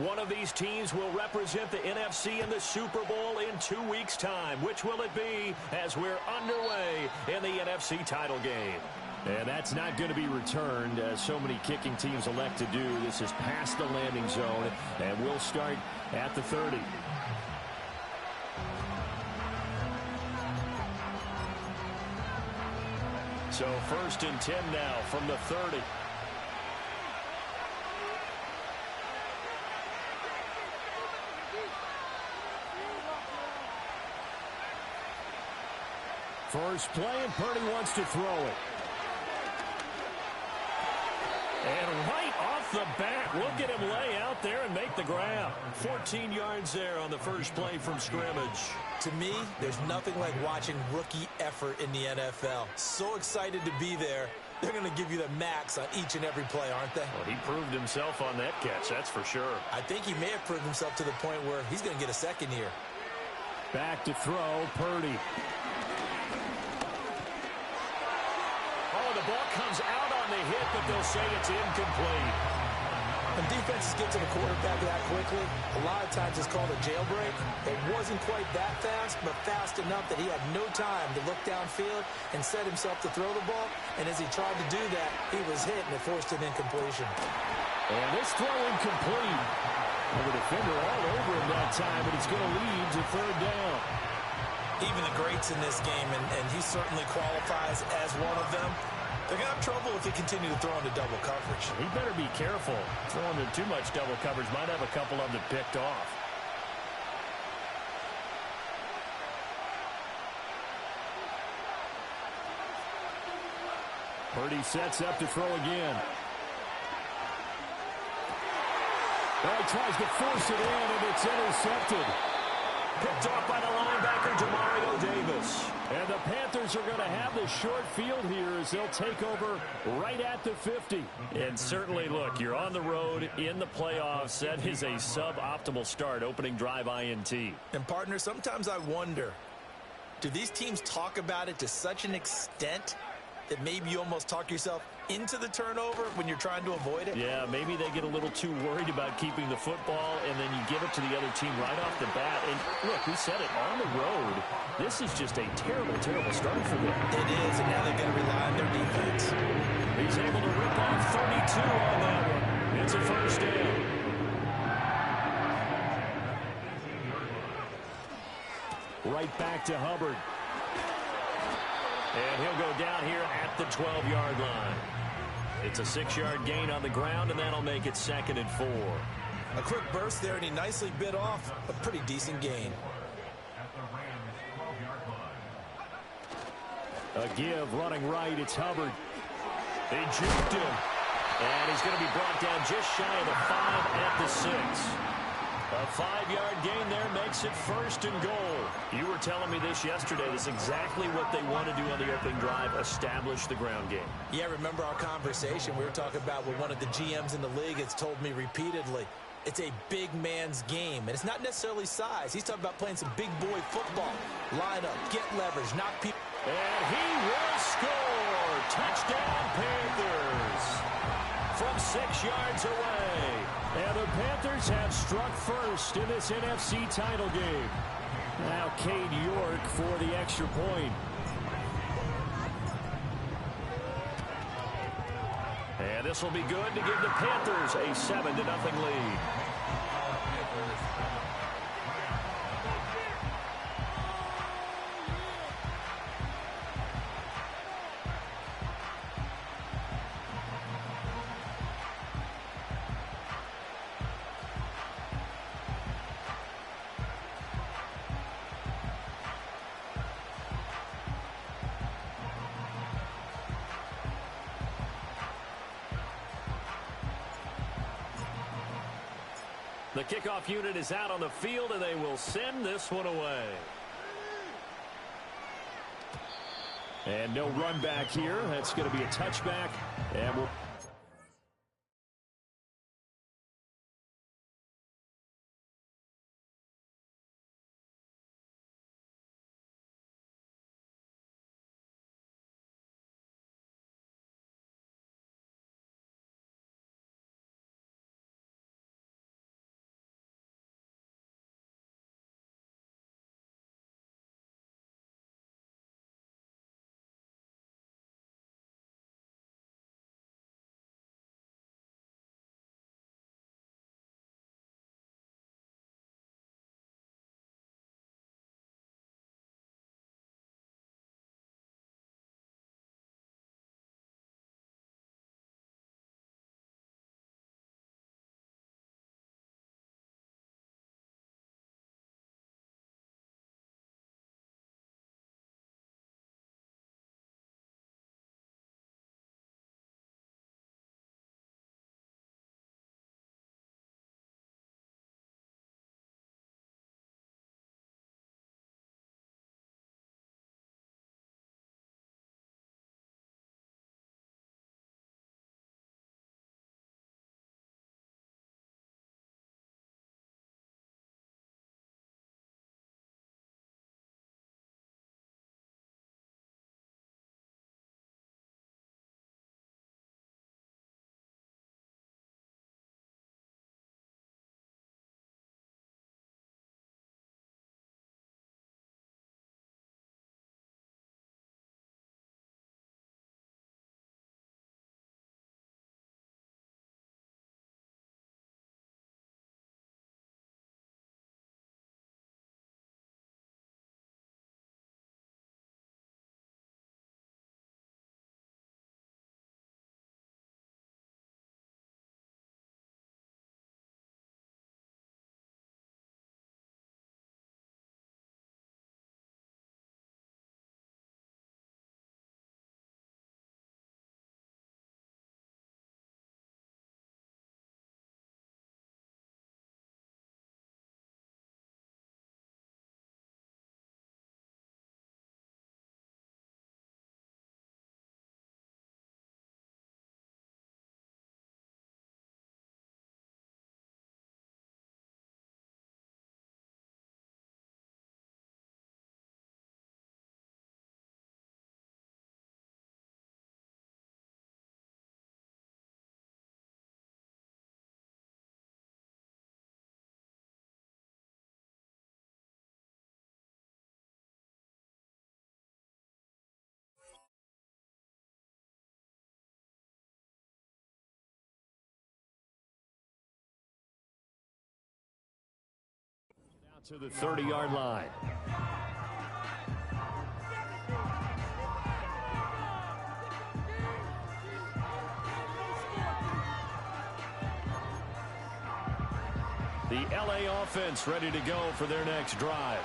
One of these teams will represent the NFC in the Super Bowl in 2 weeks' time. Which will it be as we're underway in the NFC title game? And that's not going to be returned, as so many kicking teams elect to do. This is past the landing zone, and we'll start at the 30. So 1st and 10 now from the 30. First play, and Purdy wants to throw it. And right off the bat, look at him lay out there and make the grab. 14 yards there on the first play from scrimmage. To me, there's nothing like watching rookie effort in the NFL. So excited to be there. They're going to give you the max on each and every play, aren't they? Well, he proved himself on that catch, that's for sure. I think he may have proved himself to the point where he's going to get a second here. Back to throw, Purdy. Oh, the ball comes out on the hit, but they'll say it's incomplete. When defenses get to the quarterback that quickly, a lot of times it's called a jailbreak. It wasn't quite that fast, but fast enough that he had no time to look downfield and set himself to throw the ball. And as he tried to do that, he was hit, and it forced an incompletion. And this throw incomplete. And the defender all over him that time, but it's going to lead to 3rd down. Even the greats in this game, and he certainly qualifies as one of them, they're going to have trouble if they continue to throw into double coverage. He better be careful. Throwing into too much double coverage might have a couple of them picked off. Purdy sets up to throw again. Oh, he tries to force it in, and it's intercepted. Picked off by the linebacker, Demario Davis. And the Panthers are going to have the short field here as they'll take over right at the 50. And certainly, look, you're on the road in the playoffs. That is a suboptimal start, opening drive INT. And, partner, sometimes I wonder, do these teams talk about it to such an extent that maybe you almost talk yourself into the turnover when you're trying to avoid it? Yeah, maybe they get a little too worried about keeping the football, and then you give it to the other team right off the bat. And look, we said it, on the road, this is just a terrible, terrible start for them. It is, and now they've got to rely on their defense. He's able to rip off 32 on that one. It's a 1st down. Right back to Hubbard. And he'll go down here at the 12-yard line. It's a 6-yard gain on the ground, and that'll make it 2nd and 4. A quick burst there, and he nicely bit off a pretty decent gain. A give running right. It's Hubbard. They juked him. And he's going to be brought down just shy of the 5 at the 6. A 5-yard gain there makes it 1st and goal. You were telling me this yesterday. This is exactly what they want to do on the opening drive, establish the ground game. Yeah, remember our conversation. We were talking about what one of the GMs in the league has told me repeatedly. It's a big man's game, and it's not necessarily size. He's talking about playing some big boy football. Line up, get leverage, knock people. And he will score. Touchdown, Panthers. From 6 yards away. And the Panthers have struck first in this NFC title game. Now Cade York for the extra point. And this will be good to give the Panthers a 7-0 lead. The kickoff unit is out on the field, and they will send this one away. And no run back here. That's going to be a touchback. And we'll To the 30-yard line. The LA offense ready to go for their next drive.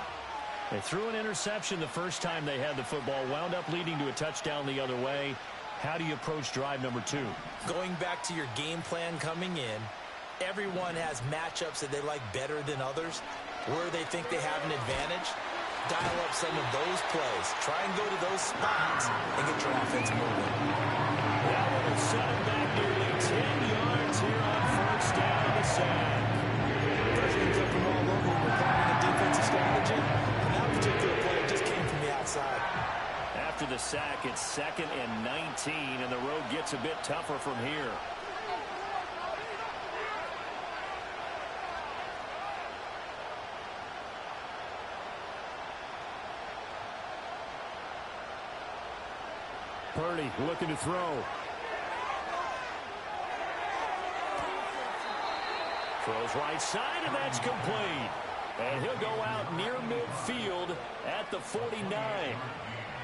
They threw an interception the first time they had the football, wound up leading to a touchdown the other way. How do you approach drive number 2? Going back to your game plan coming in, everyone has matchups that they like better than others, where they think they have an advantage. Dial up some of those plays. Try and go to those spots and get your offense moving. That one will set him back nearly 10 yards here on first down in the sack. Pressure comes up from all over when you're planning a defensive strategy. And that particular play just came from the outside. After the sack, it's 2nd and 19, and the road gets a bit tougher from here. Purdy looking to throw. Throws right side, and that's complete. And he'll go out near midfield at the 49.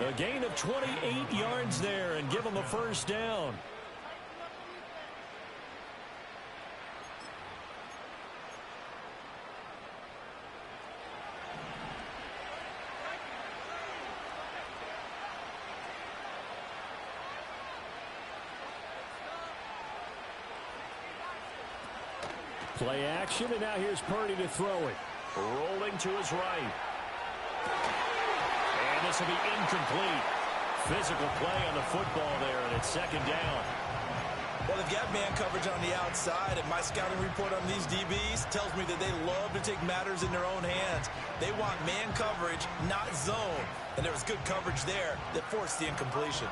A gain of 28 yards there and give him a first down. Play action, and now here's Purdy to throw it. Rolling to his right. And this will be incomplete. Physical play on the football there, and it's 2nd down. Well, they've got man coverage on the outside, and my scouting report on these DBs tells me that they love to take matters in their own hands. They want man coverage, not zone. And there was good coverage there that forced the incompletion.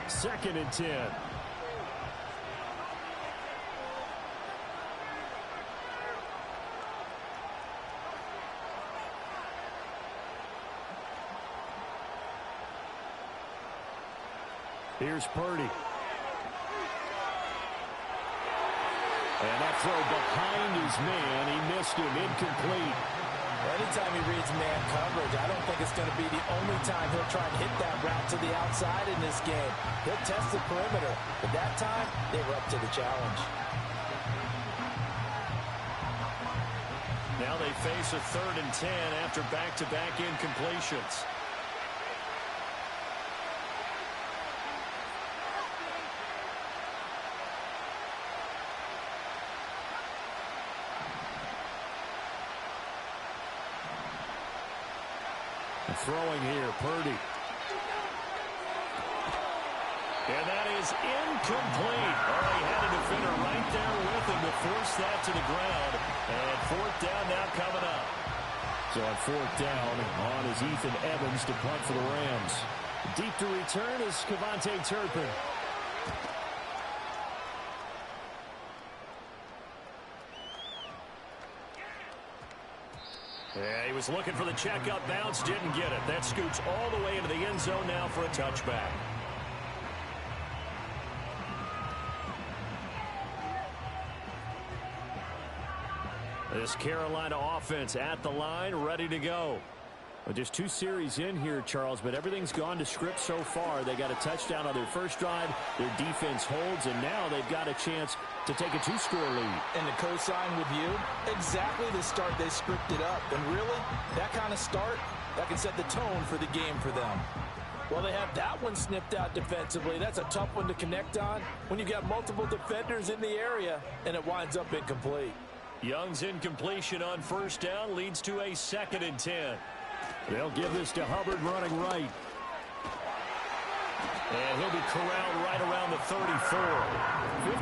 Second and 10. Here's Purdy. And that throw behind his man. He missed him. Incomplete. Anytime he reads man coverage, I don't think it's going to be the only time he'll try and hit that route to the outside in this game. He'll test the perimeter, but that time they were up to the challenge. Now they face a 3rd and 10 after back-to-back incompletions. Throwing here, Purdy. And that is incomplete. Oh, he had a defender right there with him to force that to the ground. And 4th down now coming up. So on 4th down, on is Ethan Evans to punt for the Rams. Deep to return is Kevontae Turpin. Yeah, he was looking for the checkup bounce, didn't get it. That scoots all the way into the end zone now for a touchback. This Carolina offense at the line, ready to go. Well, just 2 series in here, Charles, but everything's gone to script so far. They got a touchdown on their first drive. Their defense holds, and now they've got a chance to take a 2-score lead. And to co-sign with you, exactly the start they scripted up. And really, that kind of start, that can set the tone for the game for them. Well, they have that one snipped out defensively. That's a tough one to connect on when you've got multiple defenders in the area, and it winds up incomplete. Young's incompletion on first down leads to a 2nd and 10. They'll give this to Hubbard running right. And he'll be corralled right around the 34.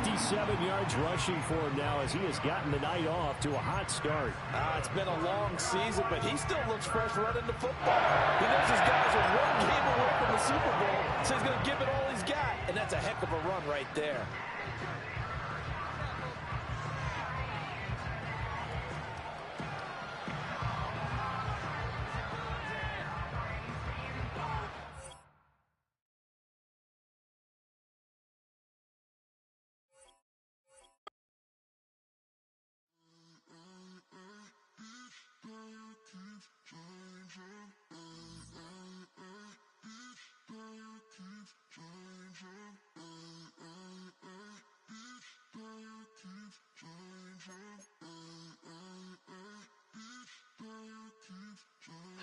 57 yards rushing for him now as he has gotten the night off to a hot start. It's been a long season, but he still looks fresh running the football. He knows his guys are one game away from the Super Bowl, so he's going to give it all he's got. And that's a heck of a run right there.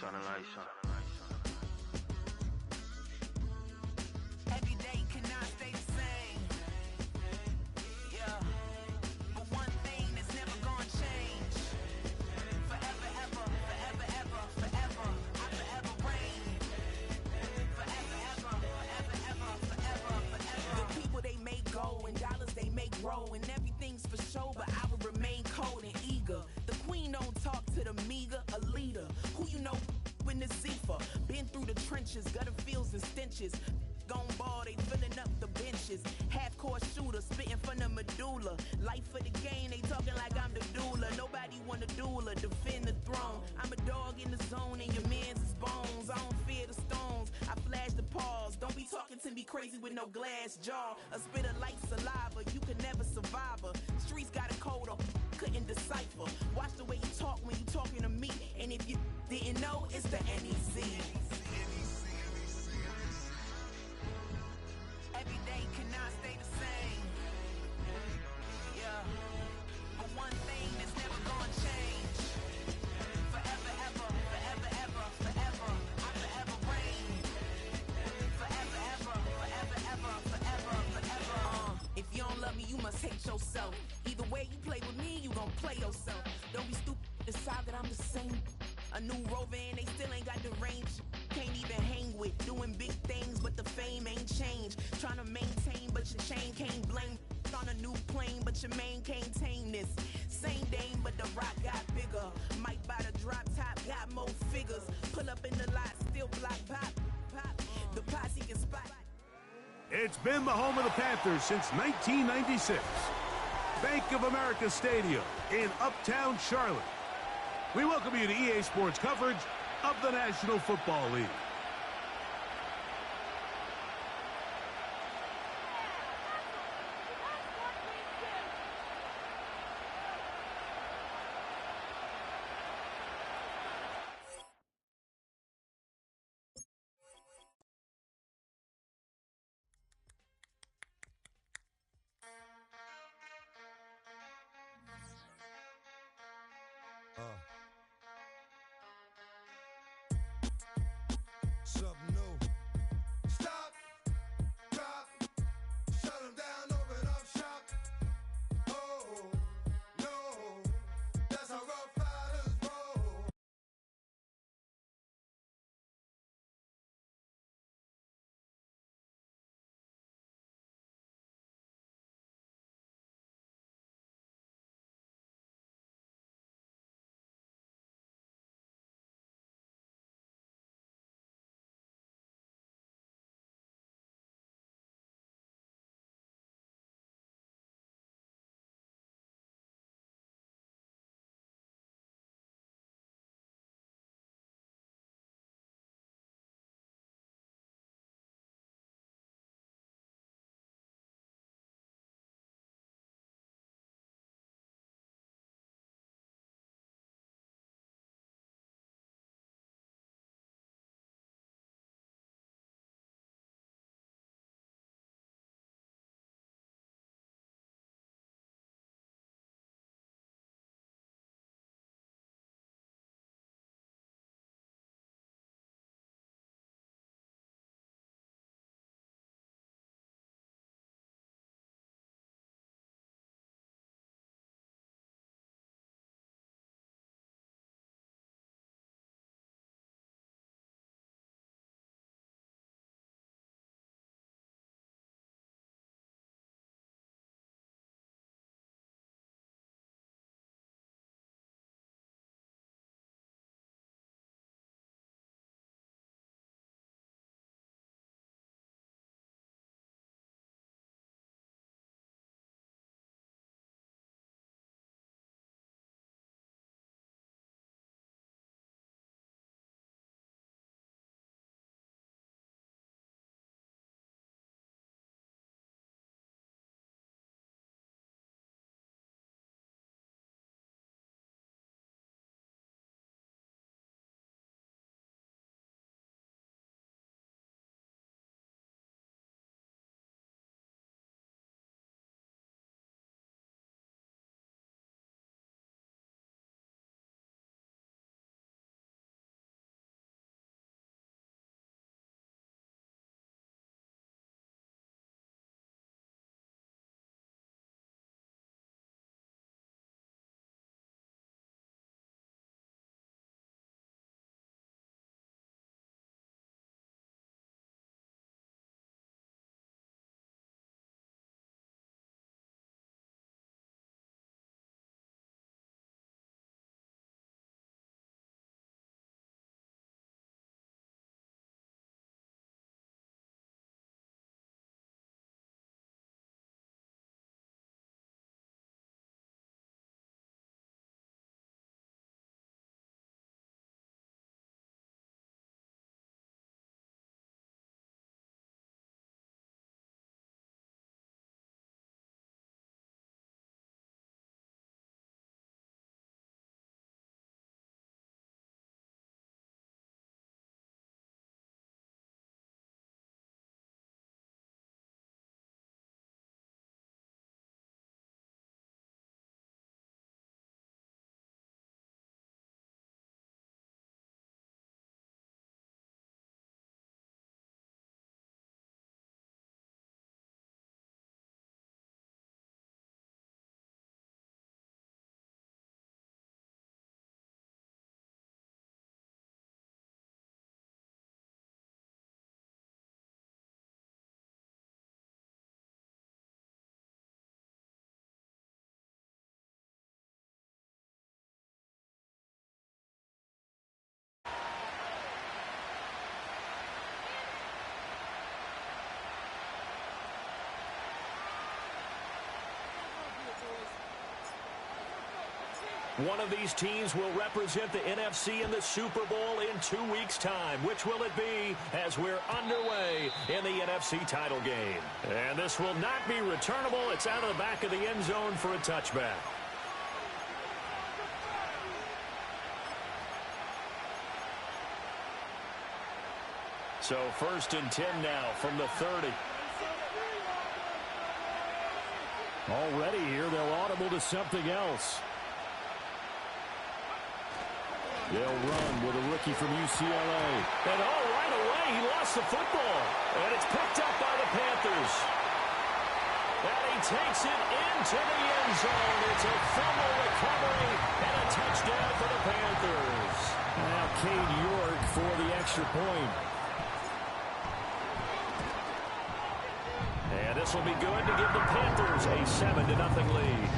Turn the lights on. Every day cannot stay the same. Yeah. But one thing that's never gonna change. Forever, ever, forever, ever, forever. I forever reign. Forever, ever, forever, ever, forever, forever. The people they make go and dollars they make grow. And everything's for show, but I will remain cold and eager. The queen don't talk to the meager, a leader. Who you know in the Zephyr. Been through the trenches, gutter fields and stenches. Gone ball, they filling up the benches. Half-court shooter, spitting from the medulla. Life for the game, they talking like I'm the doula. Nobody wanna duel or defend the throne. I'm a dog in the zone and your man's is bones. I don't fear the stones, I flash the paws. Don't be talking to me crazy with no glass jaw. A spit of light saliva, you can never survive her. Streets got a code up, couldn't decipher. Watch the way you talk when you talking to me. And if you didn't know, it's the NEC. Every day cannot stay the same. Yeah. But one thing that's never gonna change. Forever, ever, forever, ever, forever. I forever reign. Forever, ever, forever, ever, forever, forever. If you don't love me, you must hate yourself. Either way you play with me, you gon' play yourself. Don't be stupid, decide that I'm the same. A new rover and they still ain't got the range. Can't even hang with, doing big things, but the fame ain't changed. Trying to maintain, but your chain can't blame. On a new plane, but your main can't tame this. Same dame, but the rock got bigger. Might buy the drop top, got more figures. Pull up in the lot, still block pop, pop. The posse can spot. It's been the home of the Panthers since 1996. Bank of America Stadium in Uptown Charlotte. We welcome you to EA Sports coverage of the National Football League. Something new. One of these teams will represent the NFC in the Super Bowl in 2 weeks' time. Which will it be as we're underway in the NFC title game? And this will not be returnable. It's out of the back of the end zone for a touchback. So 1st and 10 now from the 30. Already here, they'll audible to something else. They'll run with a rookie from UCLA. And right away, he lost the football. And it's picked up by the Panthers. And he takes it into the end zone. It's a fumble recovery and a touchdown for the Panthers. Now Cade York for the extra point. And this will be good to give the Panthers a 7-0 lead.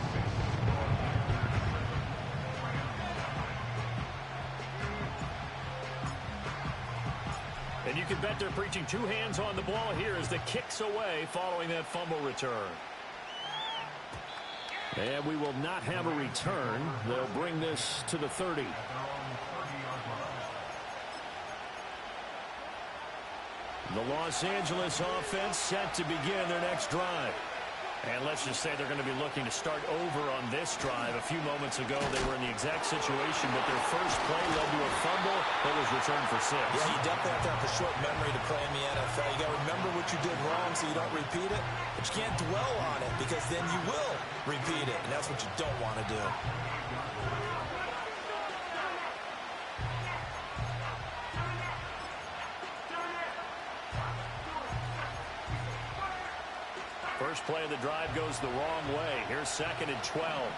And you can bet they're preaching 2 hands on the ball here as the kick's away following that fumble return. And we will not have a return. They'll bring this to the 30. The Los Angeles offense set to begin their next drive. And let's just say they're going to be looking to start over on this drive. A few moments ago, they were in the exact situation, but their first play led to a fumble that was returned for 6. Yeah, you definitely have to have a short memory to play in the NFL. You got to remember what you did wrong so you don't repeat it. But you can't dwell on it because then you will repeat it, and that's what you don't want to do. First play of the drive goes the wrong way. Here's 2nd and 12.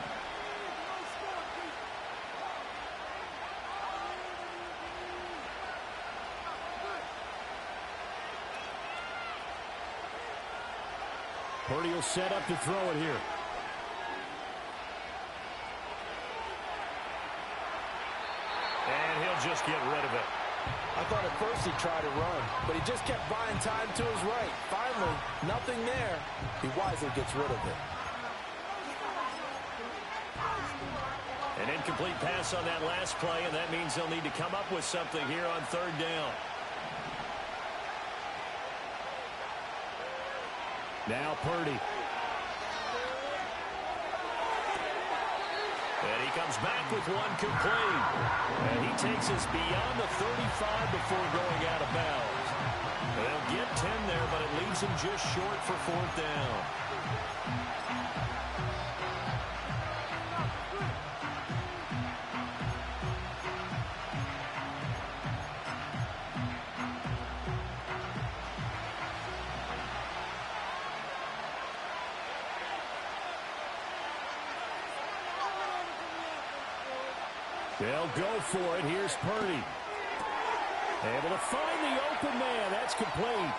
Purdy will set up to throw it here. And he'll just get rid of it. I thought at first he tried to run, but he just kept buying time to his right. Finally, nothing there. He wisely gets rid of it. An incomplete pass on that last play, and that means they'll need to come up with something here on 3rd down. Now Purdy. And he comes back with one complete. And he takes us beyond the 35 before going out of bounds. They'll get 10 there, but it leaves him just short for 4th down. They'll go for it. Here's Purdy. Able to find the open man. That's complete.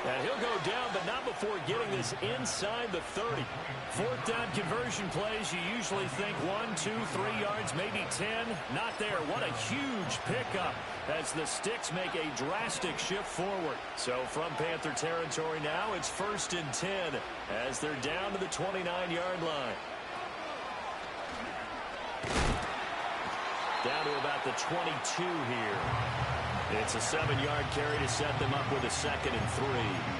And he'll go down, but not before getting this inside the 30. 4th down conversion plays, you usually think 1, 2, 3 yards, maybe 10. Not there. What a huge pickup as the Sticks make a drastic shift forward. So from Panther territory now, it's 1st and 10 as they're down to the 29-yard line. Down to about the 22 here. It's a 7-yard carry to set them up with a 2nd and 3.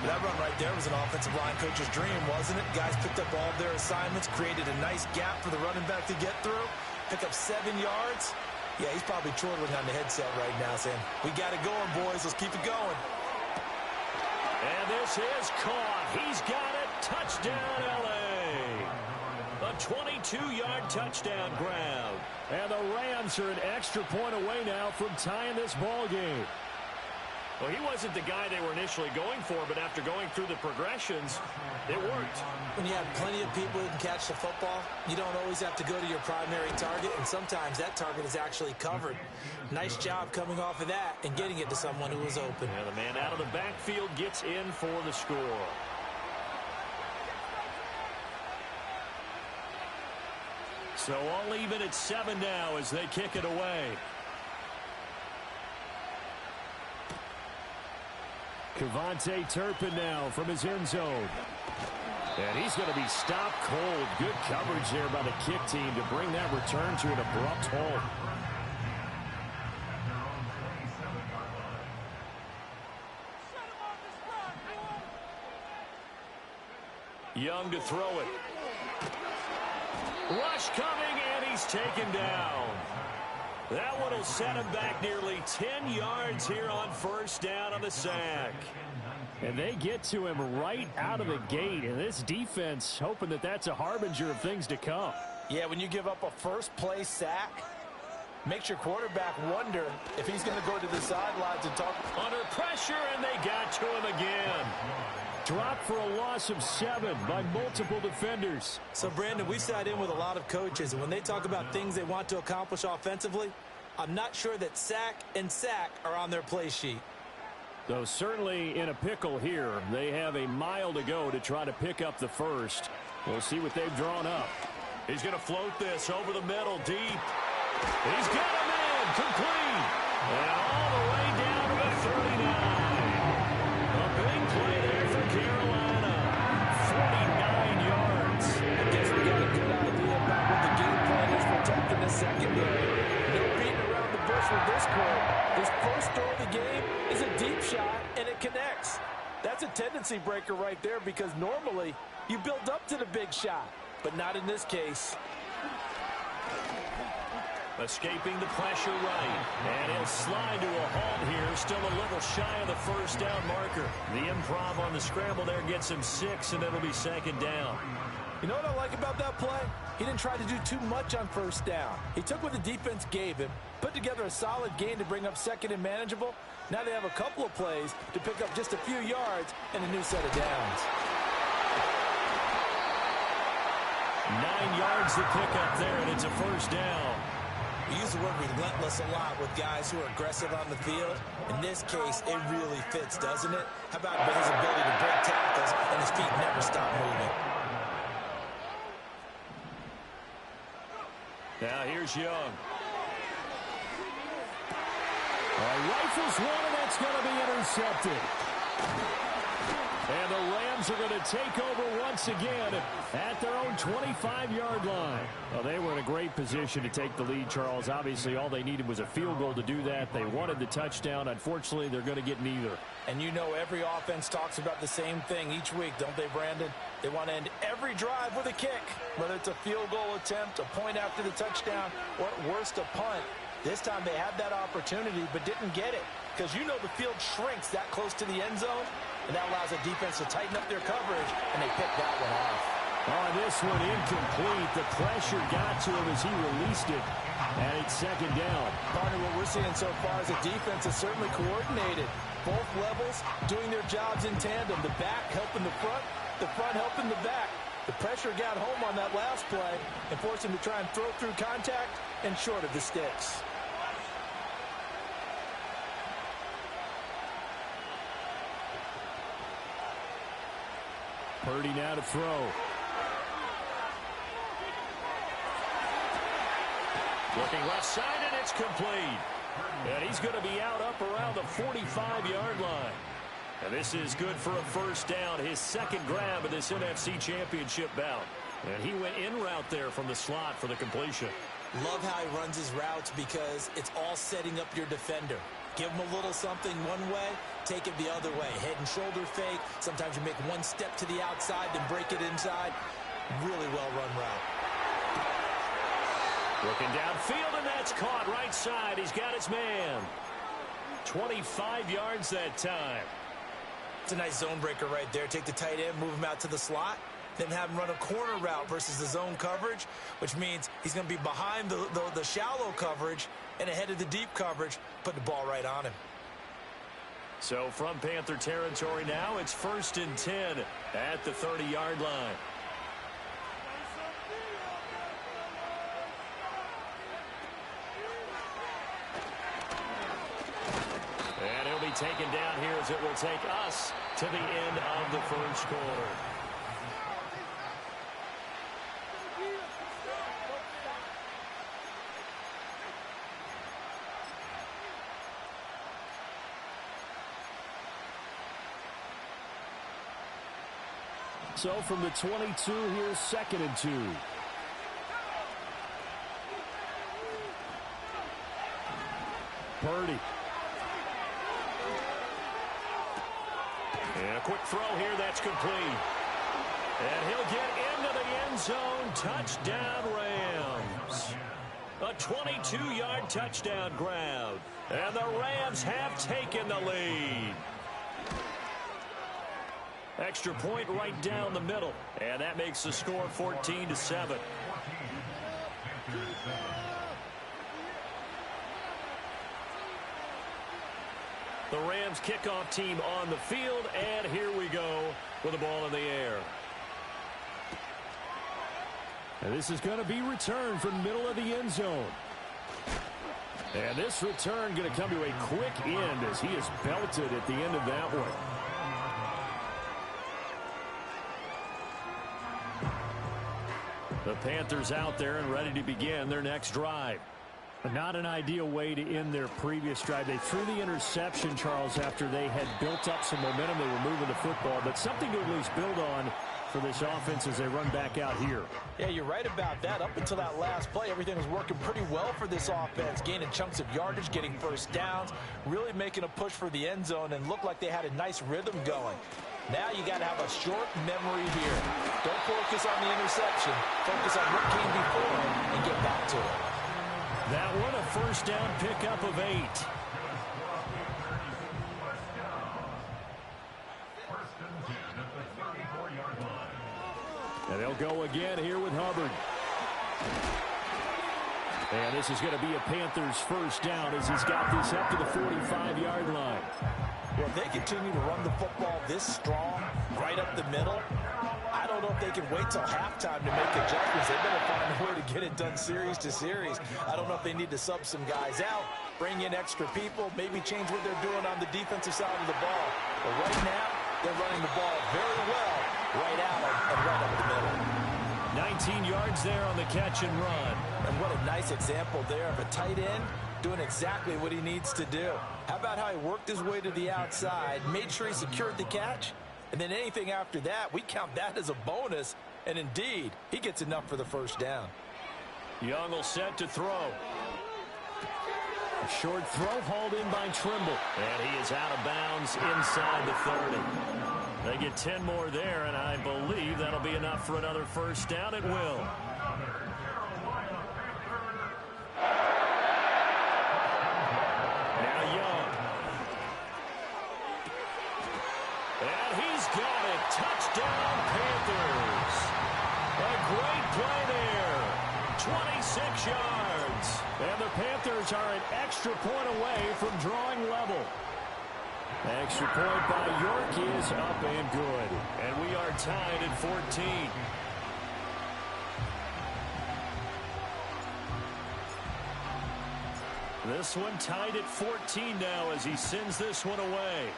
That run right there was an offensive line coach's dream, wasn't it? Guys picked up all of their assignments, created a nice gap for the running back to get through, pick up 7 yards. Yeah, he's probably chortling on the headset right now saying, we got it going, boys. Let's keep it going. And this is caught. He's got it. Touchdown, L.A. A 22-yard touchdown grab. And the Rams are an extra point away now from tying this ball game. Well, he wasn't the guy they were initially going for, but after going through the progressions, it worked. When you have plenty of people who can catch the football, you don't always have to go to your primary target, and sometimes that target is actually covered. Nice job coming off of that and getting it to someone who was open. And the man out of the backfield gets in for the score. So all even at 7 now as they kick it away. Kevontae Turpin now from his end zone. And he's going to be stopped cold. Good coverage there by the kick team to bring that return to an abrupt halt. Young to throw it. Rush coming, and he's taken down. That one will set him back nearly 10 yards here on first down on the sack. And they get to him right out of the gate. And this defense hoping that that's a harbinger of things to come. Yeah, when you give up a first-play sack, makes your quarterback wonder if he's going to go to the sidelines and talk. Under pressure, and they got to him again. Dropped for a loss of 7 by multiple defenders. So, Brandon, we sat in with a lot of coaches, and when they talk about things they want to accomplish offensively, I'm not sure that sack and sack are on their play sheet. Though certainly in a pickle here. They have a mile to go to try to pick up the first. We'll see what they've drawn up. He's going to float this over the middle deep. He's got him in, complete. And all the way down to the 39. A big play there for Carolina. 49 yards. I guess we got a good idea about what the game plan is protecting the secondary. No beating around the bush with this score. His first throw of the game is a deep shot, and it connects. That's a tendency breaker right there because normally you build up to the big shot, but not in this case. Escaping the pressure right. And he'll slide to a halt here. Still a little shy of the first down marker. The improv on the scramble there gets him 6, and it'll be second down. You know what I like about that play? He didn't try to do too much on first down. He took what the defense gave him, put together a solid gain to bring up second and manageable. Now they have a couple of plays to pick up just a few yards and a new set of downs. 9 yards to pick up there, and it's a first down. We use the word relentless a lot with guys who are aggressive on the field. In this case, it really fits, doesn't it? How about his ability to break tackles and his feet never stop moving? Now here's Young. Rifles one, and that's going to be intercepted. And the Rams are going to take over once again at their own 25-yard line. Well, they were in a great position to take the lead, Charles. Obviously, all they needed was a field goal to do that. They wanted the touchdown. Unfortunately, they're going to get neither. And you know every offense talks about the same thing each week, don't they, Brandon? They want to end every drive with a kick, whether it's a field goal attempt, a point after the touchdown, or at worst, a punt. This time they had that opportunity but didn't get it because you know the field shrinks that close to the end zone, and that allows the defense to tighten up their coverage, and they picked that one off. Oh, this one incomplete. The pressure got to him as he released it, and it's second down. Partner, what we're seeing so far is the defense is certainly coordinated. Both levels doing their jobs in tandem. The back helping the front helping the back. The pressure got home on that last play and forced him to try and throw through contact and short of the sticks. Purdy now to throw. Looking left side, and it's complete. And he's going to be out up around the 45-yard line. And this is good for a first down, his second grab of this NFC Championship bout. And he went in route there from the slot for the completion. Love how he runs his routes because it's all setting up your defender. Give him a little something one way, take it the other way. Head and shoulder fake. Sometimes you make one step to the outside, then break it inside. Really well-run route. Looking downfield, and that's caught right side. He's got his man. 25 yards that time. It's a nice zone breaker right there. Take the tight end, move him out to the slot, then have him run a corner route versus the zone coverage, which means he's going to be behind the shallow coverage and ahead of the deep coverage, put the ball right on him. So from Panther territory now, it's 1st and 10 at the 30-yard line. And he'll be taken down here as it will take us to the end of the first quarter. So from the 22, here's 2nd and 2. Purdy. And a quick throw here, that's complete. And he'll get into the end zone. Touchdown, Rams. A 22-yard touchdown grab. And the Rams have taken the lead. Extra point right down the middle. And that makes the score 14-7. The Rams kickoff team on the field, and here we go with the ball in the air. And this is going to be returned from middle of the end zone. And this return going to come to a quick end as he is belted at the end of that one. The Panthers out there and ready to begin their next drive. Not an ideal way to end their previous drive. They threw the interception, Charles, after they had built up some momentum. They were moving the football, but something to at least build on for this offense as they run back out here. Yeah, you're right about that. Up until that last play, everything was working pretty well for this offense, gaining chunks of yardage, getting first downs, really making a push for the end zone, and looked like they had a nice rhythm going. Now you got to have a short memory here. Don't focus on the interception. Focus on what came before and get back to it. That one a first down pickup of 8. And they'll go again here with Hubbard. And this is going to be a Panthers first down as he's got this up to the 45-yard line. Well, if they continue to run the football this strong, right up the middle, I don't know if they can wait till halftime to make adjustments. They better find a way to get it done series to series. I don't know if they need to sub some guys out, bring in extra people, maybe change what they're doing on the defensive side of the ball. But right now, they're running the ball very well right out and right up the middle. 19 yards there on the catch and run. And what a nice example there of a tight end doing exactly what he needs to do. How about how he worked his way to the outside, made sure he secured the catch, and then anything after that, we count that as a bonus. And indeed, he gets enough for the first down. Young will set to throw. A short throw hauled in by Trimble. And he is out of bounds inside the 30. They get 10 more there, and I believe that'll be enough for another first down. It will. Now Young. And he's got it. Touchdown, Panthers. A great play there. 26 yards. And the Panthers are an extra point away from drawing level. Extra point by York is up and good. And we are tied at 14. This one tied at 14 now as he sends this one away.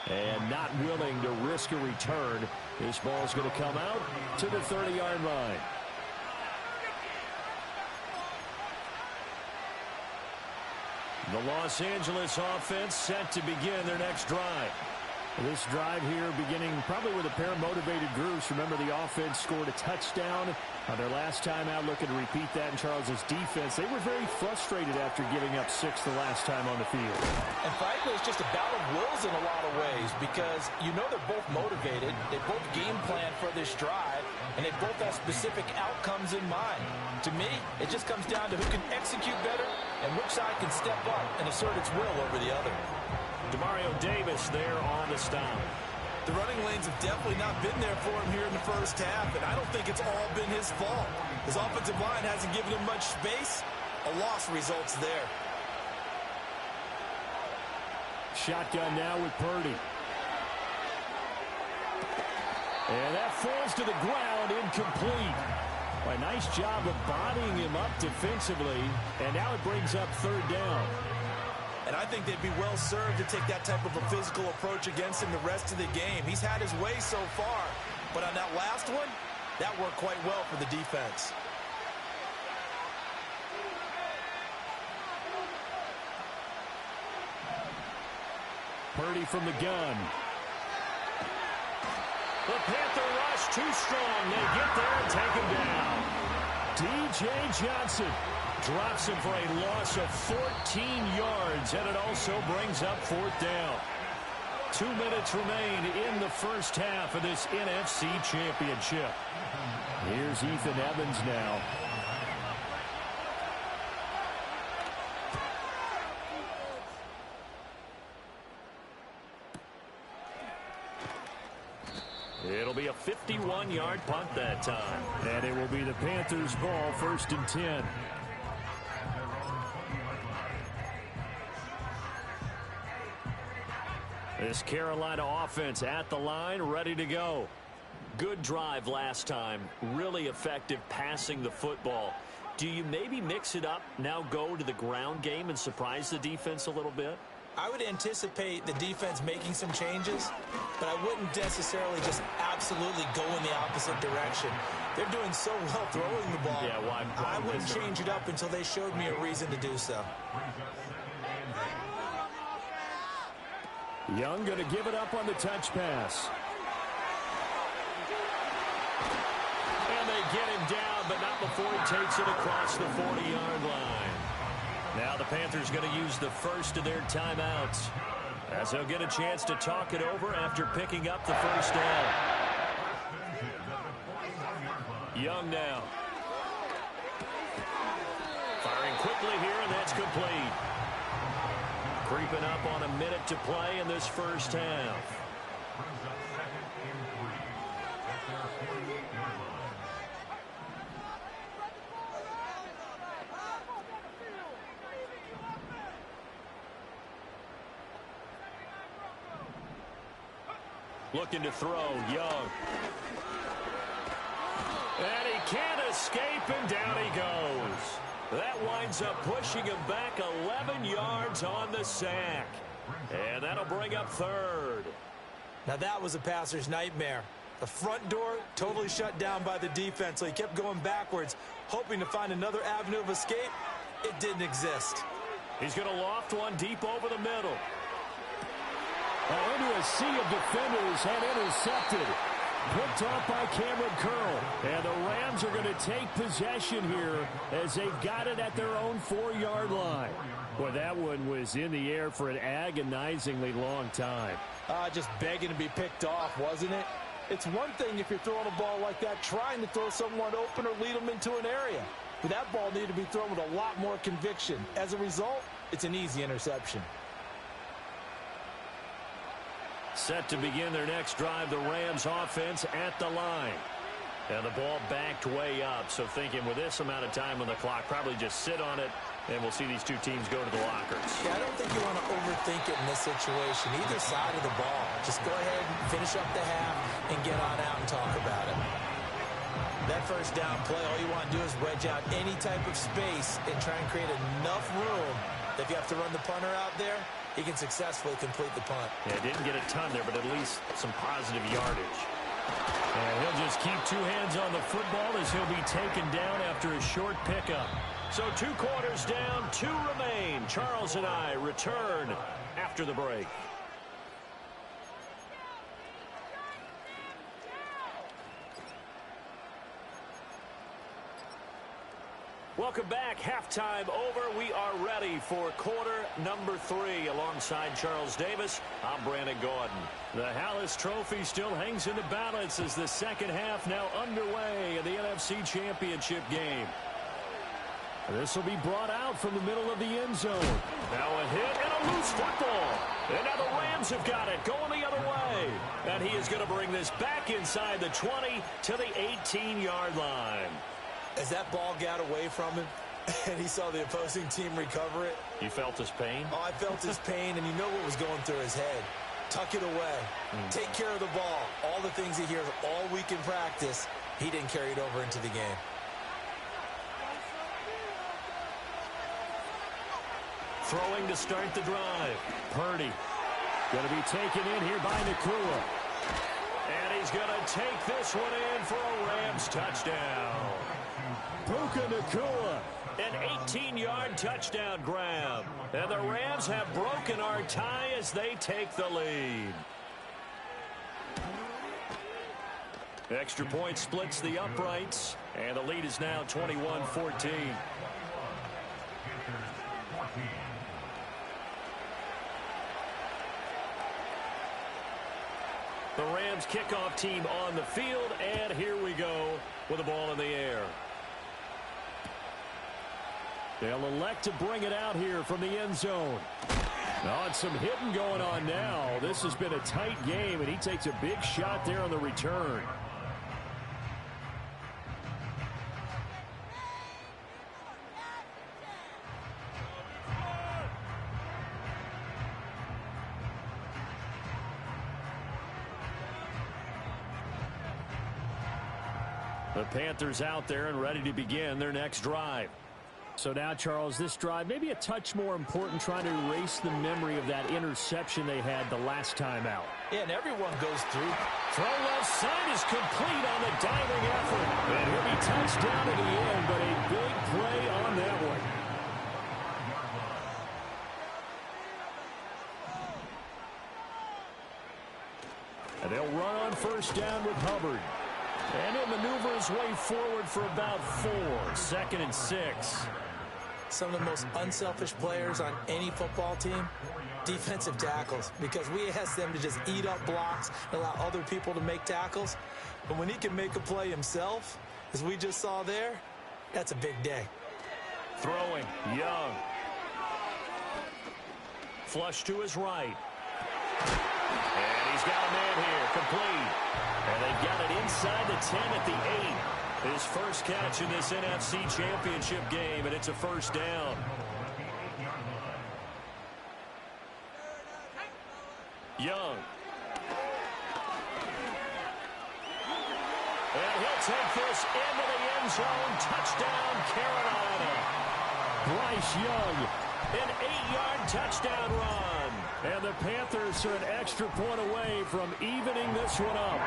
And not willing to risk a return. This ball's going to come out to the 30-yard line. The Los Angeles offense set to begin their next drive. This drive here beginning probably with a pair of motivated groups. Remember, the offense scored a touchdown their last time out, looking to repeat that in Charles's defense. They were very frustrated after giving up 6 the last time on the field. And frankly, it's just a battle of wills in a lot of ways because you know they're both motivated. They both game plan for this drive, and they both have specific outcomes in mind. To me, it just comes down to who can execute better and which side can step up and assert its will over the other. Demario Davis there on the stop. The running lanes have definitely not been there for him here in the first half, and I don't think it's all been his fault. His offensive line hasn't given him much space. A loss results there. Shotgun now with Purdy. And that falls to the ground, incomplete. A nice job of bodying him up defensively, and now it brings up third down. And I think they'd be well served to take that type of a physical approach against him the rest of the game. He's had his way so far, but on that last one, that worked quite well for the defense. Purdy from the gun. The Panther rush too strong. They get there and take him down. D.J. Johnson drops him for a loss of 14 yards, and it also brings up fourth down. 2 minutes remain in the first half of this NFC Championship. Here's Ethan Evans now. It'll be a 51-yard punt that time. And it will be the Panthers' ball, 1st and 10. This Carolina offense at the line, ready to go. Good drive last time. Really effective passing the football. Do you maybe mix it up, now go to the ground game and surprise the defense a little bit? I would anticipate the defense making some changes, but I wouldn't necessarily just absolutely go in the opposite direction. They're doing so well throwing the ball. Yeah, why I wouldn't change it up until they showed me a reason to do so. Young going to give it up on the touch pass. And they get him down, but not before he takes it across the 40-yard line. Now the Panthers going to use the first of their timeouts, as they'll get a chance to talk it over after picking up the first down. Young now. Firing quickly here, and that's complete. Creeping up on a minute to play in this first half. Looking to throw, Young. And he can't escape, and down he goes. That winds up pushing him back 11 yards on the sack. And that'll bring up third. Now that was a passer's nightmare. The front door totally shut down by the defense, so he kept going backwards, hoping to find another avenue of escape. It didn't exist. He's going to loft one deep over the middle. Into a sea of defenders and intercepted. Picked off by Cameron Curl. And the Rams are going to take possession here as they've got it at their own 4-yard line. Boy, that one was in the air for an agonizingly long time. Just begging to be picked off, wasn't it? It's one thing if you're throwing a ball like that, trying to throw someone open or lead them into an area. But that ball needed to be thrown with a lot more conviction. As a result, it's an easy interception. Set to begin their next drive, the Rams offense at the line. And the ball backed way up, so thinking with this amount of time on the clock, probably just sit on it, and we'll see these two teams go to the lockers. Yeah, I don't think you want to overthink it in this situation, either side of the ball. Just go ahead and finish up the half and get on out and talk about it. That first down play, all you want to do is wedge out any type of space and try and create enough room that if you have to run the punter out there, he can successfully complete the punt. Yeah, didn't get a ton there, but at least some positive yardage. And he'll just keep two hands on the football as he'll be taken down after a short pickup. So 2 quarters down, 2 remain. Charles and I return after the break. Welcome back. Halftime over. We are ready for quarter number 3. Alongside Charles Davis, I'm Brandon Gordon. The Hallis Trophy still hangs in the balance as the second half now underway in the NFC Championship game. This will be brought out from the middle of the end zone. Now a hit and a loose football. And now the Rams have got it going the other way. And he is going to bring this back inside the 20 to the 18-yard line. As that ball got away from him and he saw the opposing team recover it. You felt his pain? Oh, I felt his pain, and you know what was going through his head. Tuck it away. Take care of the ball. All the things he hears all week in practice, he didn't carry it over into the game. Throwing to start the drive. Purdy going to be taken in here by Nakua. And he's going to take this one in for a Rams touchdown. Puka Nakua, an 18-yard touchdown grab. And the Rams have broken our tie as they take the lead. Extra point splits the uprights, and the lead is now 21-14. The Rams kickoff team on the field, and here we go with the ball in the air. They'll elect to bring it out here from the end zone. Oh, and some hitting going on now. This has been a tight game, and he takes a big shot there on the return. The Panthers out there and ready to begin their next drive. So now, Charles, this drive may be a touch more important, trying to erase the memory of that interception they had the last time out. Yeah, and everyone goes through. Throw left side is complete on the diving effort. And he'll be touchdown at the end, but a big play on that one. And they'll run on first down with Hubbard. And he'll maneuver his way forward for about 4. 2nd and 6. Some of the most unselfish players on any football team, defensive tackles, because we ask them to just eat up blocks and allow other people to make tackles. But when he can make a play himself, as we just saw there, that's a big day. Throwing, Young. Flush to his right. And he's got a man here, complete. And they've got it inside the 10 at the 8. His first catch in this NFC Championship game, and it's a first down. Young. And he'll take this into the end zone. Touchdown, Carolina. Bryce Young, an 8-yard touchdown run. And the Panthers are an extra point away from evening this one up.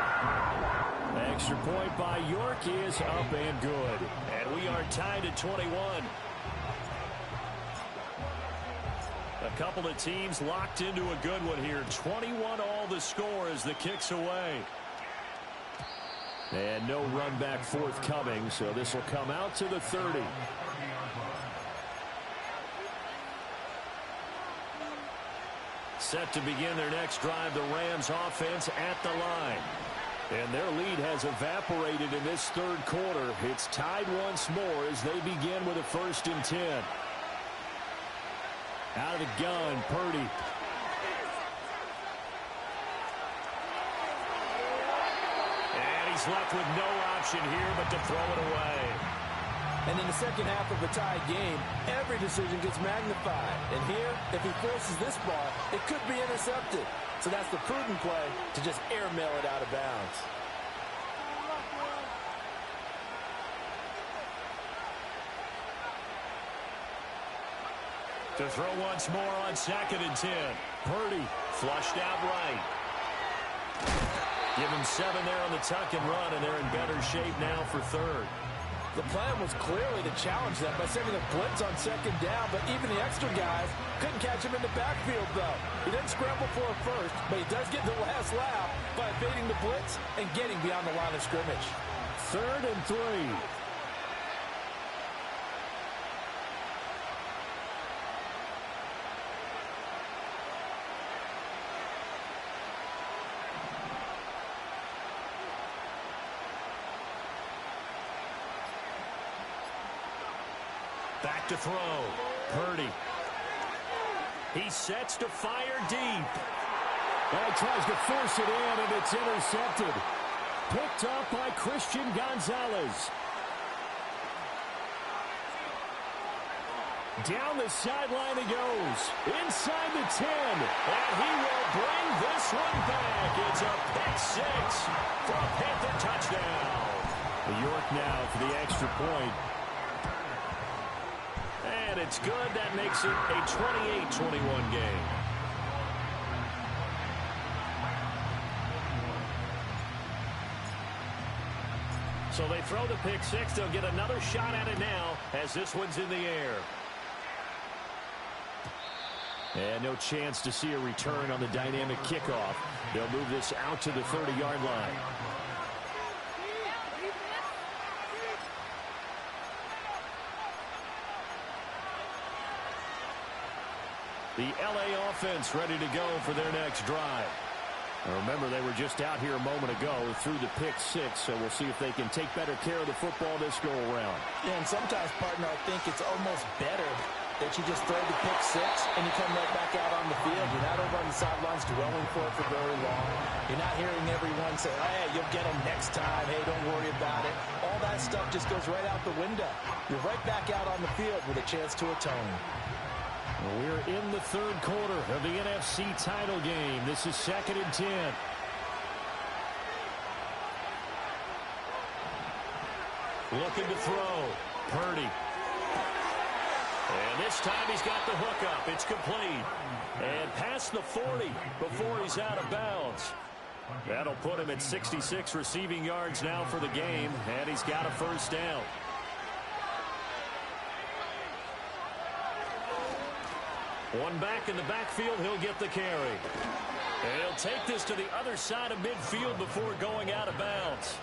Extra point by York is up and good. And we are tied at 21. A couple of teams locked into a good one here. 21 all the score as the kick's away. And no run back forthcoming, so this will come out to the 30. Set to begin their next drive, the Rams offense at the line. And their lead has evaporated in this third quarter. It's tied once more as they begin with a 1st and 10. Out of the gun, Purdy. And he's left with no option here but to throw it away. And in the second half of a tied game, every decision gets magnified. And here, if he forces this ball, it could be intercepted. So that's the prudent play to just airmail it out of bounds. To throw once more on 2nd and 10. Purdy flushed out right. Give him 7 there on the tuck and run, and they're in better shape now for 3rd. The plan was clearly to challenge them by sending a blitz on 2nd down, but even the extra guys couldn't catch him in the backfield, though. He didn't scramble for a first, but he does get the last lap by evading the blitz and getting beyond the line of scrimmage. 3rd and 3. Back to throw. Purdy. He sets to fire deep. Well, tries to force it in, and it's intercepted. Picked up by Christian Gonzalez. Down the sideline he goes. Inside the 10. And he will bring this one back. It's a pick 6 for a Panther touchdown. York now for the extra point. And it's good. That makes it a 28-21 game. So they throw the pick 6. They'll get another shot at it now as this one's in the air. And no chance to see a return on the dynamic kickoff. They'll move this out to the 30-yard line. The LA offense ready to go for their next drive. Remember, they were just out here a moment ago through the pick six, so we'll see if they can take better care of the football this go-around. Yeah, and sometimes, partner, I think it's almost better that you just throw the pick six and you come right back out on the field. You're not over on the sidelines dwelling for it for very long. You're not hearing everyone say, hey, you'll get them next time. Hey, don't worry about it. All that stuff just goes right out the window. You're right back out on the field with a chance to atone. We're in the third quarter of the NFC title game. This is 2nd and 10. Looking to throw. Purdy. And this time he's got the hook up. It's complete. And past the 40 before he's out of bounds. That'll put him at 66 receiving yards now for the game. And he's got a first down. One back in the backfield, he'll get the carry. And he'll take this to the other side of midfield before going out of bounds.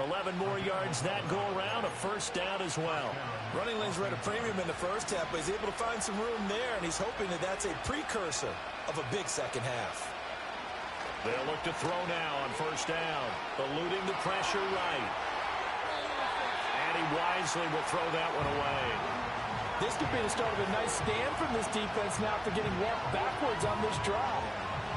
11 more yards that go around, a first down as well. Running lanes were at a premium in the first half, but he's able to find some room there, and he's hoping that that's a precursor of a big second half. They'll look to throw now on first down, eluding the pressure right. And he wisely will throw that one away. This could be the start of a nice stand from this defense now after getting walked backwards on this drive.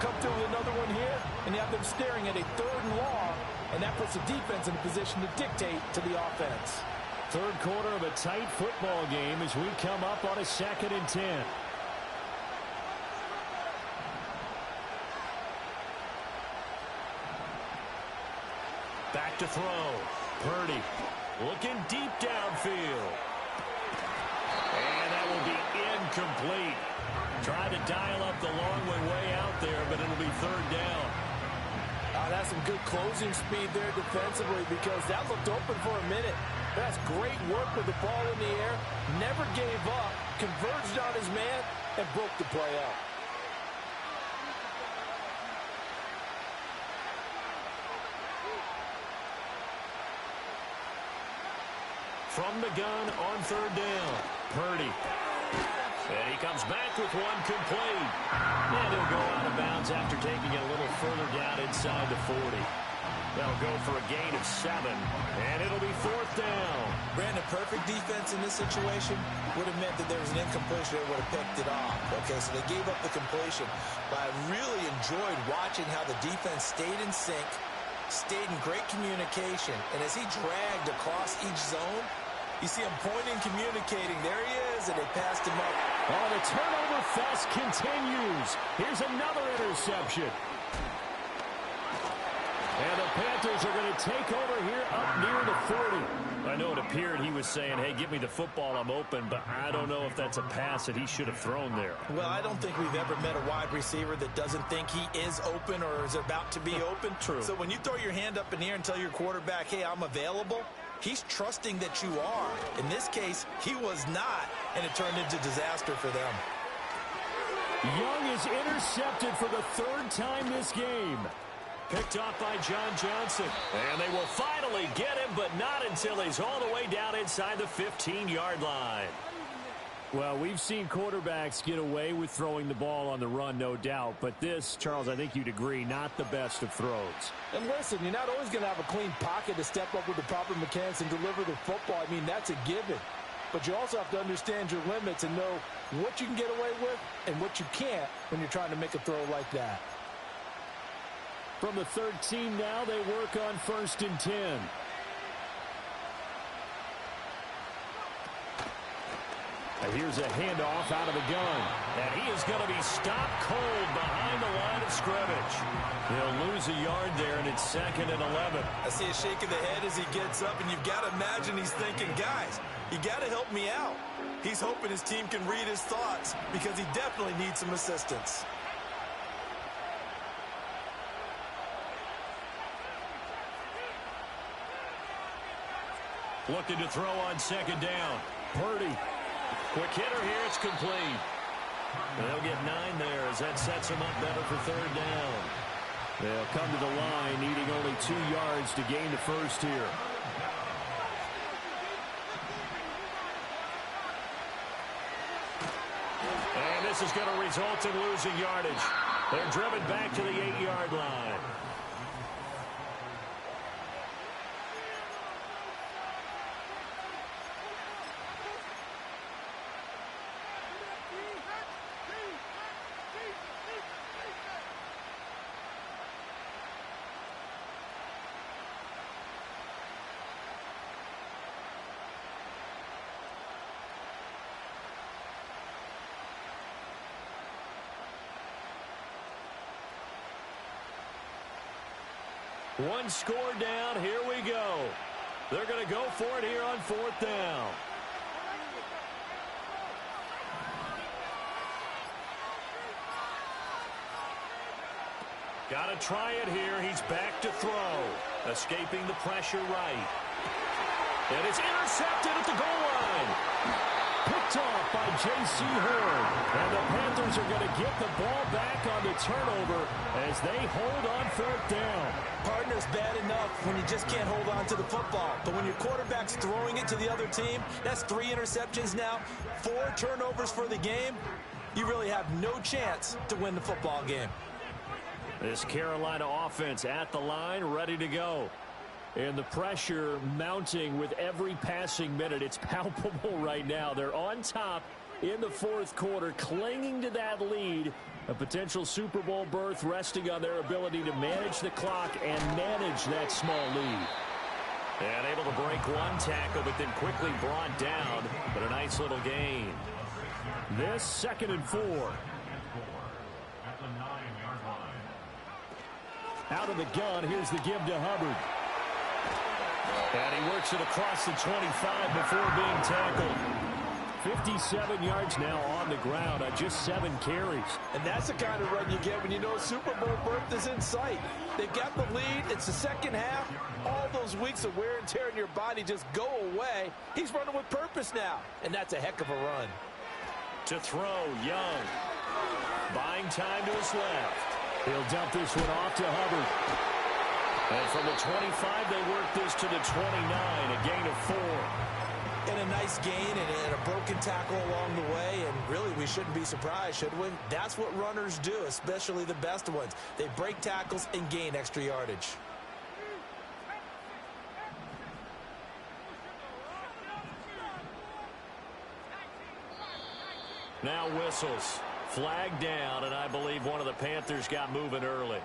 Come through with another one here, and you have them staring at a 3rd and long, and that puts the defense in a position to dictate to the offense. Third quarter of a tight football game as we come up on a 2nd and 10. Back to throw. Purdy looking deep downfield. And that will be incomplete. Trying to dial up the long way out there, but it'll be 3rd down. That's some good closing speed there defensively because that looked open for a minute. That's great work with the ball in the air. Never gave up, converged on his man, and broke the play up. From the gun on 3rd down, Purdy. And he comes back with one complete. And he'll go out of bounds after taking it a little further down inside the 40. They'll go for a gain of 7, and it'll be 4th down. Brandon, perfect defense in this situation would have meant that there was an incompletion that would have picked it off. Okay, so they gave up the completion. But I really enjoyed watching how the defense stayed in sync, stayed in great communication, and as he dragged across each zone, you see him pointing, communicating. There he is, and they passed him up. Oh, the turnover fest continues. Here's another interception. And the Panthers are going to take over here up near the 40. I know it appeared he was saying, hey, give me the football, I'm open, but I don't know if that's a pass that he should have thrown there. Well, I don't think we've ever met a wide receiver that doesn't think he is open or is about to be open. True. So when you throw your hand up in the air and tell your quarterback, hey, I'm available, he's trusting that you are. In this case, he was not, and it turned into disaster for them. Young is intercepted for the 3rd time this game. Picked off by John Johnson. And they will finally get him, but not until he's all the way down inside the 15-yard line. Well, we've seen quarterbacks get away with throwing the ball on the run, no doubt. But this, Charles, I think you'd agree, not the best of throws. And listen, you're not always going to have a clean pocket to step up with the proper mechanics and deliver the football. I mean, that's a given. But you also have to understand your limits and know what you can get away with and what you can't when you're trying to make a throw like that. From the 13 now, they work on 1st and 10. And here's a handoff out of the gun. And he is going to be stopped cold behind the line of scrimmage. He'll lose a yard there, and it's 2nd and 11. I see a shake of the head as he gets up, and you've got to imagine he's thinking, guys, you got to help me out. He's hoping his team can read his thoughts because he definitely needs some assistance. Looking to throw on 2nd down. Purdy. Quick hitter here. It's complete. They'll get 9 there as that sets them up better for 3rd down. They'll come to the line needing only 2 yards to gain the first here. And this is going to result in losing yardage. They're driven back to the 8-yard line. One score down. Here we go. They're going to go for it here on 4th down. Got to try it here. He's back to throw. Escaping the pressure right. And it's intercepted at the goal line. Picked off by J.C. Horn. And the Panthers are going to get the ball back on the turnover as they hold on 4th down. Partner's bad enough when you just can't hold on to the football. But when your quarterback's throwing it to the other team, that's 3 interceptions now, 4 turnovers for the game. You really have no chance to win the football game. This Carolina offense at the line, ready to go. And the pressure mounting with every passing minute. It's palpable right now. They're on top in the 4th quarter, clinging to that lead. A potential Super Bowl berth resting on their ability to manage the clock and manage that small lead. And able to break one tackle, but then quickly brought down. But a nice little gain. This 2nd and 4. Out of the gun, here's the give to Hubbard. And he works it across the 25 before being tackled. 57 yards now on the ground on just 7 carries. And that's the kind of run you get when you know Super Bowl berth is in sight. They've got the lead. It's the second half. All those weeks of wear and tear in your body just go away. He's running with purpose now, and that's a heck of a run. To throw, Young. Buying time to his left. He'll dump this one off to Hubbard. And from the 25, they work this to the 29, a gain of 4. And a nice gain and a broken tackle along the way, and really we shouldn't be surprised, should we? That's what runners do, especially the best ones. They break tackles and gain extra yardage. Now whistles. Flag down, and I believe one of the Panthers got moving early.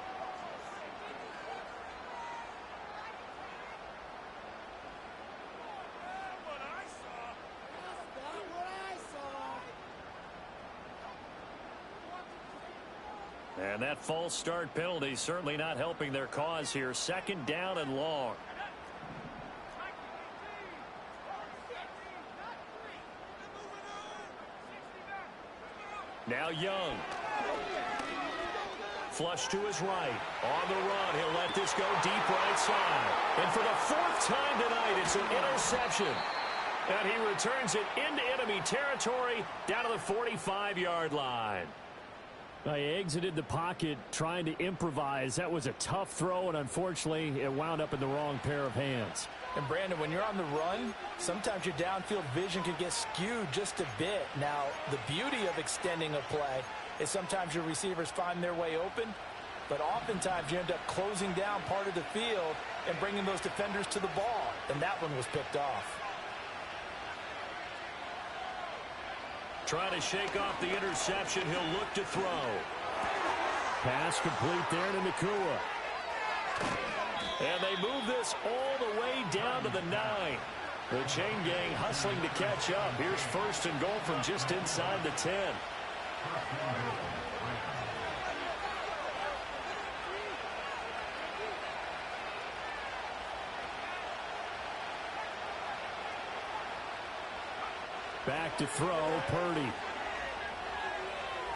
And that false start penalty certainly not helping their cause here. 2nd down and long. Now Young. Flush to his right. On the run. He'll let this go deep right side. And for the 4th time tonight, it's an interception. And he returns it into enemy territory down to the 45-yard line. He exited the pocket trying to improvise. That was a tough throw, and unfortunately, it wound up in the wrong pair of hands. And Brandon, when you're on the run, sometimes your downfield vision can get skewed just a bit. Now, the beauty of extending a play is sometimes your receivers find their way open, but oftentimes you end up closing down part of the field and bringing those defenders to the ball, and that one was picked off. Trying to shake off the interception. He'll look to throw. Pass complete there to Nakua. And they move this all the way down to the 9. The chain gang hustling to catch up. Here's 1st and goal from just inside the 10. Back to throw, Purdy.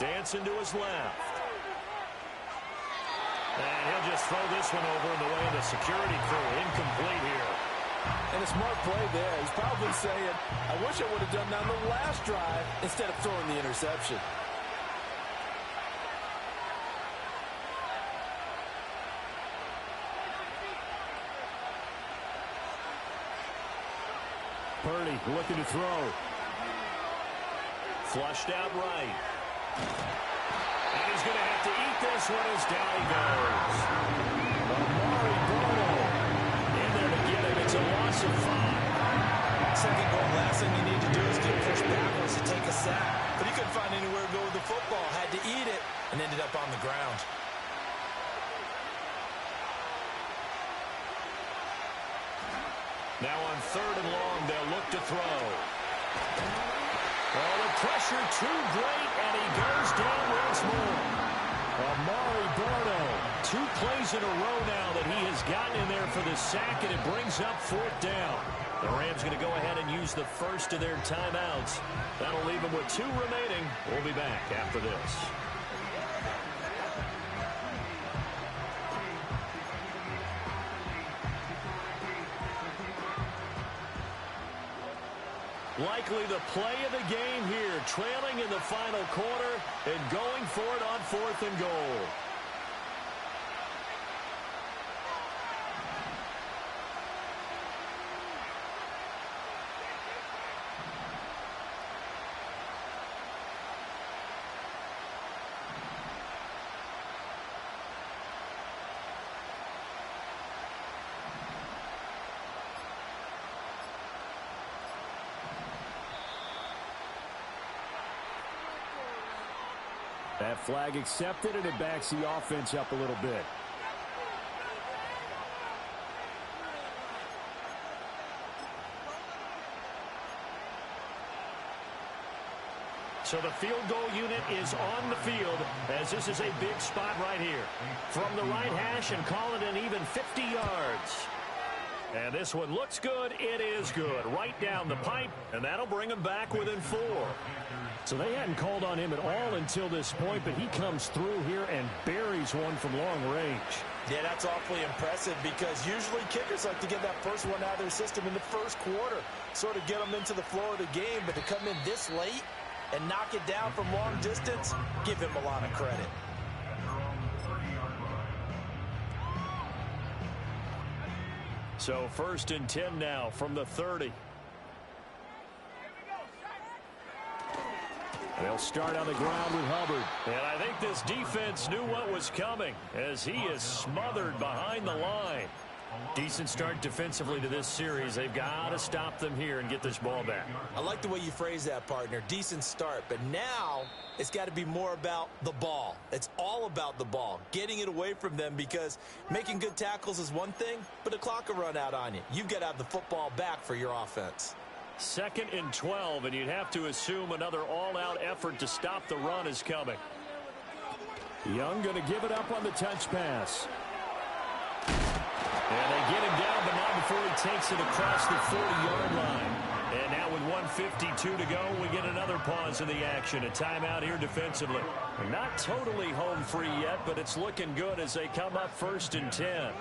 Dancing to his left. And he'll just throw this one over in the way of the security crew. Incomplete here. And a smart play there. He's probably saying, I wish I would have done that on the last drive instead of throwing the interception. Purdy looking to throw. Flushed out right. And he's going to have to eat this one as down he goes. In there to get him. It's a loss of 5. Second goal, last thing you need to do is get pushed backwards to take a sack. But he couldn't find anywhere to go with the football. Had to eat it and ended up on the ground. Now on 3rd and long, they'll look to throw. Oh, the pressure too great, and he goes down once more. Amari Barno, 2 plays in a row now that he has gotten in there for the sack, and it brings up 4th down. The Rams going to go ahead and use the first of their timeouts. That'll leave them with 2 remaining. We'll be back after this. Likely the play of the game here, trailing in the final quarter and going for it on 4th and goal. That flag accepted, and it backs the offense up a little bit. So the field goal unit is on the field as this is a big spot right here. From the right hash and call it an even 50 yards. And this one looks good. It is good. Right down the pipe, and that'll bring him back within 4. So they hadn't called on him at all until this point, but he comes through here and buries one from long range. Yeah, that's awfully impressive because usually kickers like to get that first one out of their system in the first quarter, sort of get them into the flow of the game, but to come in this late and knock it down from long distance, give him a lot of credit. So 1st and 10 now from the 30. They'll start on the ground with Hubbard. And I think this defense knew what was coming as he is smothered behind the line. Decent start defensively to this series. They've got to stop them here and get this ball back. I like the way you phrase that, partner. Decent start. But now it's got to be more about the ball. It's all about the ball. Getting it away from them because making good tackles is one thing, but the clock will run out on you. You've got to have the football back for your offense. 2nd and 12, and you'd have to assume another all-out effort to stop the run is coming. Young going to give it up on the touch pass. And they get him down, but not before he takes it across the 40-yard line. And now with 1:52 to go, we get another pause in the action. A timeout here defensively. Not totally home free yet, but it's looking good as they come up 1st and 10.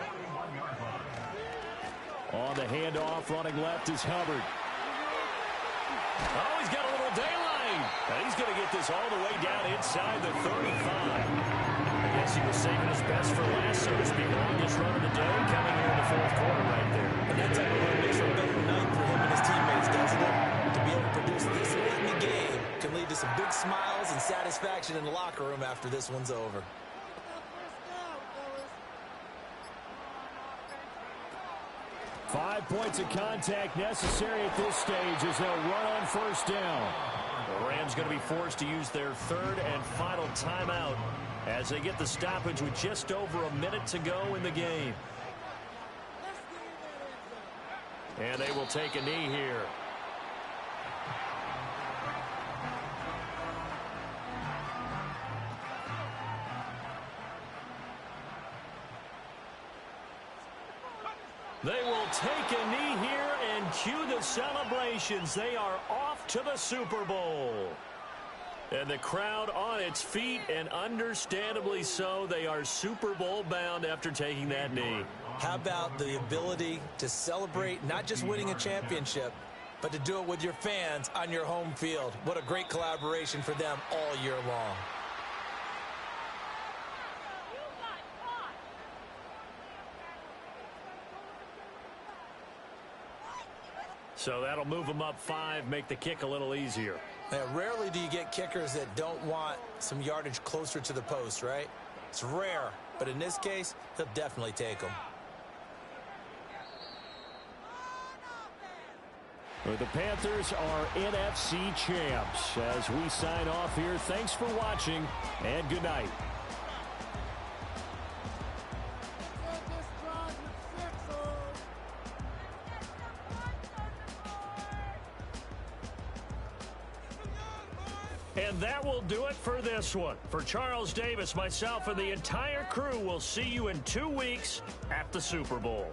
On the handoff, running left is Hubbard. Oh, he's got a little daylight. And he's going to get this all the way down inside the 35. I guess he was saving his best for last, so to speak. Longest run of the day coming here in the 4th quarter right there. And that type of run makes for a better night for him and his teammates, doesn't it? To be able to produce this late in the game can lead to some big smiles and satisfaction in the locker room after this one's over. Five points of contact necessary at this stage as they'll run on 1st down. The Rams going to be forced to use their 3rd and final timeout as they get the stoppage with just over a minute to go in the game. And they will take a knee here. They will take a knee here and cue the celebrations. They are off to the Super Bowl. And the crowd on its feet, and understandably so. They are Super Bowl bound after taking that knee. How about the ability to celebrate not just winning a championship, but to do it with your fans on your home field? What a great collaboration for them all year long. So that'll move them up 5, make the kick a little easier. Now, rarely do you get kickers that don't want some yardage closer to the post, right? It's rare, but in this case, he'll definitely take them. The Panthers are NFC champs. As we sign off here, thanks for watching, and good night. And that will do it for this one. For Charles Davis, myself, and the entire crew, we'll see you in 2 weeks at the Super Bowl.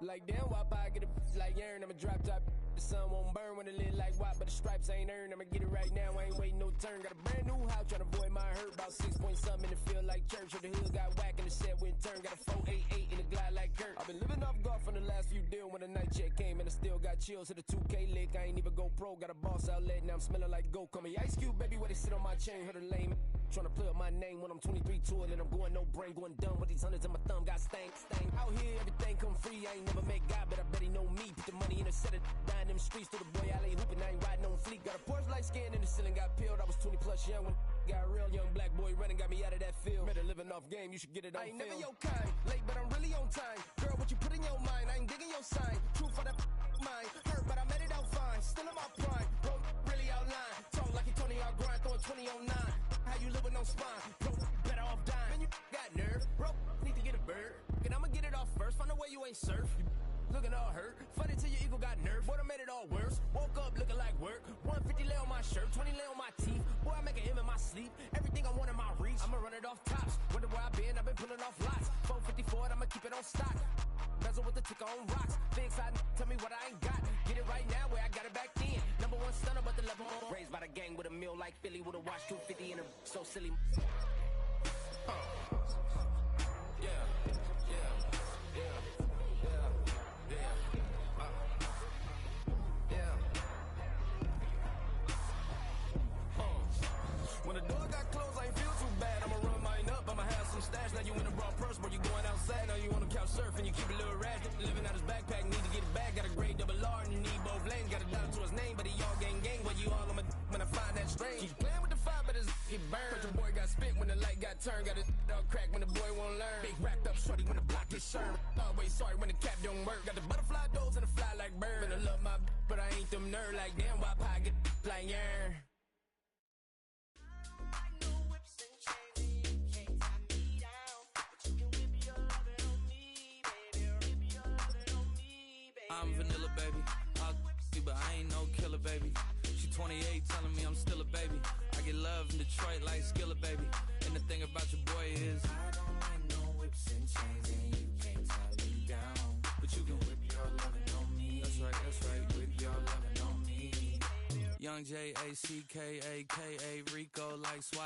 Like damn, why I get a like urn? I'm a drop top. The sun won't burn when it lit like why, but the stripes ain't earned. I'ma get it right now. I ain't waiting no turn. Got a brand new house trying to avoid my hurt. About 6 point something in the field like church. Or the hood got whack and the set went turn. Got a 488 in the glide like Kurt. I've been living off golf from the last few deals. When the night check came and I still got chills. Hit a 2K lick. I ain't even go pro. Got a boss outlet now I'm smelling like go. Call me Ice Cube, baby, where they sit on my chain. Heard a lame. Trying to play up my name when I'm 23 to it and I'm going no brain, going dumb with these hundreds in my thumb. Got stank. Out here, everything come free. I ain't never met God, but I bet he know me. Put the money in a set of down them streets to the boy alley hooping. I ain't riding on fleek. Got a Porsche light skin in the ceiling, got peeled. I was 20 plus young when got real. Young black boy running, got me out of that field. Better living off game, you should get it on film. I ain't never your kind, late but I'm really on time. Girl, what you put in your mind, I ain't digging your sign. True for that mind, hurt but I made it out fine. Still in my prime, bro, really outline. Talk like you Tony, I'll grind, throwing 20 on 9. How you live with no spine? Bro, better off dying. Man, you got nerve. Bro, need to get a bird. And I'ma get it off first. Find a way you ain't surf. You looking all hurt. Funny till your ego got nerve. Boy, I made it all worse. Woke up looking like work. 150 lay on my shirt. 20 lay on my teeth. Boy, I make an M in my sleep. Everything I want in my reach. I'ma run it off tops. Wonder where I been. I've been pulling off lots. 454, I'ma keep it on stock. Bezel with the ticker on rocks. Things I tell me what I ain't got. Get it right now where I got it back then. Number one stunner, but the level more. Raised by the gang with a meal like Philly with a watch 250 and a so silly. When the door got closed, I ain't feel too bad. I'ma run mine up, I'ma have some stash. Now you in a raw purse, but you going outside. Now you on the couch surfing, you keep a little rash. Living out his backpack, need to get it back. Got a grade double R and you need both lanes. Got a dollar to his name, but he all gang. Where you all on my when I find that strange. Keep playing with the fire, but his get burned. But your boy got spit when the light got turned. Got it all crack when the boy won't learn. Big wrapped up shorty when the block gets shurned. Always sorry when the cap don't work. Got the butterfly doors and the fly like bird. And I love my but I ain't them nerd like damn. Why pie get like yarn? I'm vanilla, baby. I'll you, but I ain't no killer, baby. She 28, telling me I'm still a baby. I get love in Detroit like Skilla, baby. And the thing about your boy is I don't like no whips and chains, and you can't tie me down. But you can whip your lovin' on me. That's right, whip your lovin' on me. Young J-A-C-K-A-K-A, Rico like Swap.